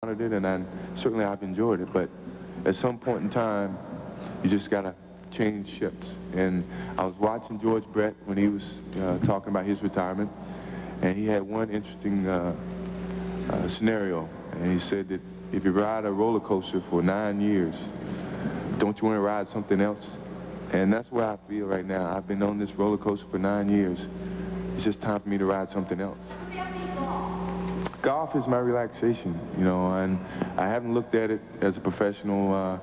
wanted it, and certainly I've enjoyed it. But at some point in time, you just got to change ships. And I was watching George Brett when he was talking about his retirement, and he had one interesting scenario. And he said that if you ride a roller coaster for 9 years, don't you want to ride something else? And that's where I feel right now. I've been on this roller coaster for 9 years. It's just time for me to ride something else. Golf is my relaxation, you know, and I haven't looked at it as a professional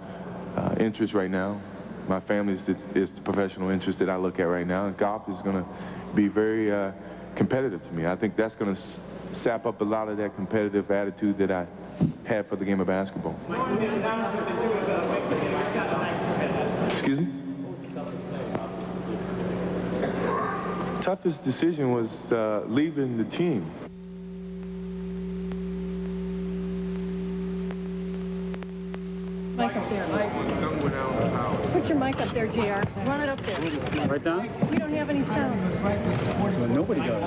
interest right now. My family is the professional interest that I look at right now, and golf is going to be very competitive to me. I think that's going to sap up a lot of that competitive attitude that I had for the game of basketball. Excuse me? Toughest decision was leaving the team. Mic up there. Put your mic up there, JR. Run it up there. Right down? We don't have any sound. Well, nobody does.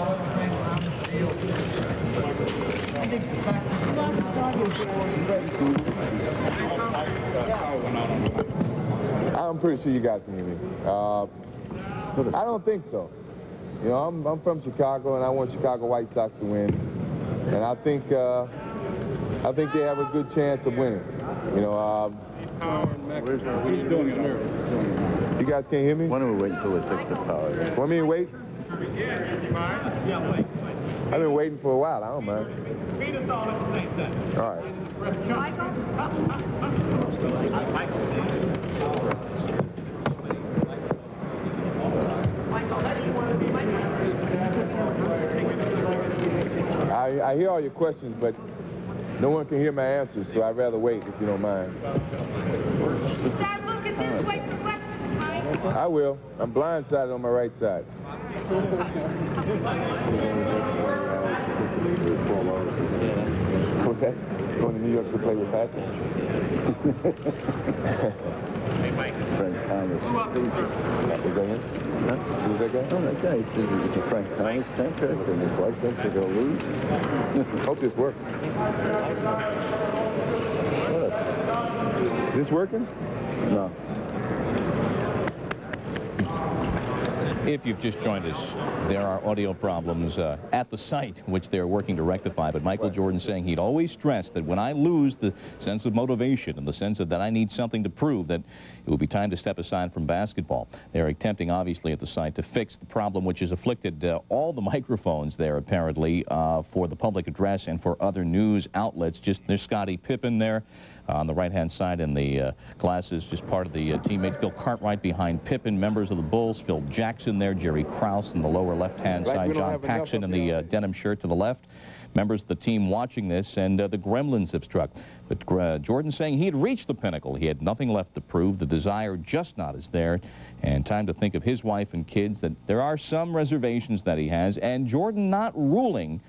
I'm pretty sure you guys can hear me. I don't think so. You know, I'm from Chicago, and I want Chicago White Sox to win. And I think they have a good chance of winning. You know, He's doing it here. You guys can't hear me? Why don't we wait until they fix the power? Want me to wait? I've been waiting for a while. I don't mind. All right. I hear all your questions, but no one can hear my answers, so I'd rather wait if you don't mind. Start looking this way for questions, Mike. I will. I'm blindsided on my right side. Okay. Going to New York to play with Patrick? Hey, Mike. Frank Thomas. Was that him? Huh? Who's that guy? Oh, that guy. He says it's a Frank Thomas contract, and his wife thinks they're going to lose. Hope this works. Is this working? No. If you've just joined us, there are audio problems at the site, which they're working to rectify. But Michael Jordan saying he'd always stressed that when I lose the sense of motivation and the sense of that I need something to prove, that it will be time to step aside from basketball. They're attempting, obviously, at the site to fix the problem which has afflicted all the microphones there, apparently, for the public address and for other news outlets. Just there's Scottie Pippen there. On the right-hand side in the glasses, just part of the teammates. Bill Cartwright behind Pippen, members of the Bulls. Phil Jackson there, Jerry Krause in the lower left-hand side, John Paxson in the denim shirt to the left. Members of the team watching this, and the Gremlins have struck. But Jordan saying he had reached the pinnacle. He had nothing left to prove. The desire just not is there. And time to think of his wife and kids, that there are some reservations that he has. And Jordan not ruling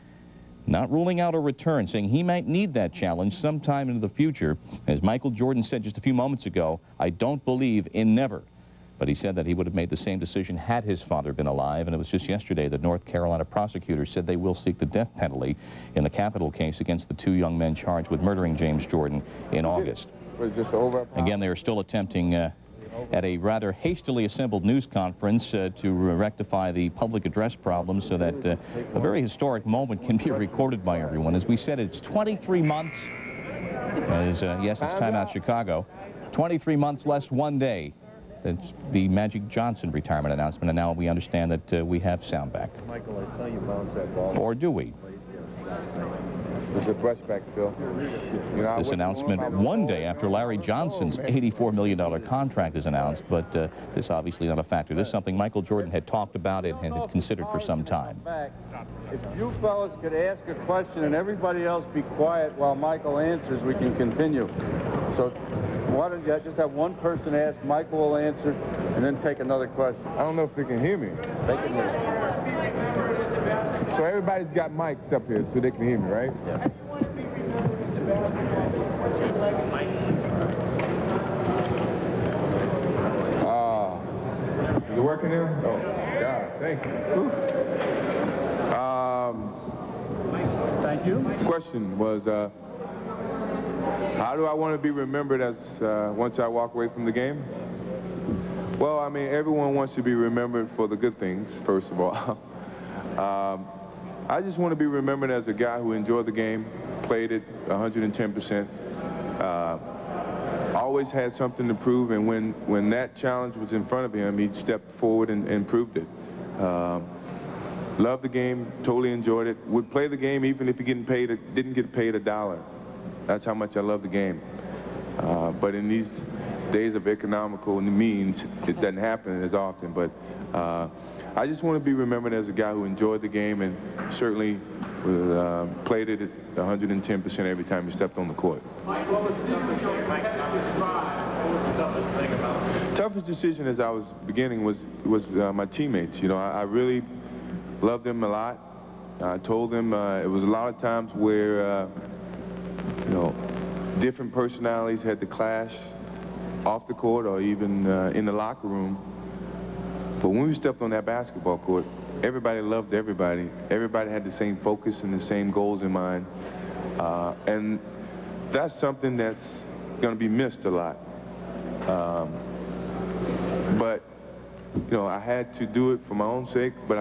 out a return, saying he might need that challenge sometime into the future. As Michael Jordan said just a few moments ago, I don't believe in never. But he said that he would have made the same decision had his father been alive, and it was just yesterday that North Carolina prosecutors said they will seek the death penalty in the capital case against the two young men charged with murdering James Jordan in August. Again, they are still attempting at a rather hastily assembled news conference to rectify the public address problem so that a very historic moment can be recorded by everyone. As we said, it's 23 months. Yes, it's Time Out Chicago. 23 months less 1 day. It's the Magic Johnson retirement announcement, and now we understand that we have sound back. Michael, I saw you bounce that ball. Or do we? It's a brushback, Phil. You know, this announcement 1 day after Larry Johnson's $84 million contract is announced, but this obviously not a factor. This is something Michael Jordan had talked about and had considered for some time. If you fellas could ask a question and everybody else be quiet while Michael answers, we can continue. So why don't you just have one person ask, Michael will answer, and then take another question. I don't know if they can hear me. They can hear you. So everybody's got mics up here so they can hear me, right? Yeah. Is it working now? Oh, God, thank you. Thank you. Question was, How do I want to be remembered as once I walk away from the game? Well, I mean, everyone wants to be remembered for the good things, first of all. I just want to be remembered as a guy who enjoyed the game, played it 110%, always had something to prove, and when that challenge was in front of him, he stepped forward and proved it. Loved the game, totally enjoyed it, would play the game even if he didn't get paid $1. That's how much I love the game. But in these days of economical means, it doesn't happen as often. But I just want to be remembered as a guy who enjoyed the game and certainly played it at 110% every time he stepped on the court. Mike, what was the toughest thing about it? Toughest decision as I was beginning was my teammates. You know, I really loved them a lot. I told them it was a lot of times where, you know, different personalities had to clash off the court or even in the locker room. But when we stepped on that basketball court, everybody loved everybody. Everybody had the same focus and the same goals in mind. And that's something that's going to be missed a lot. But, you know, I had to do it for my own sake, but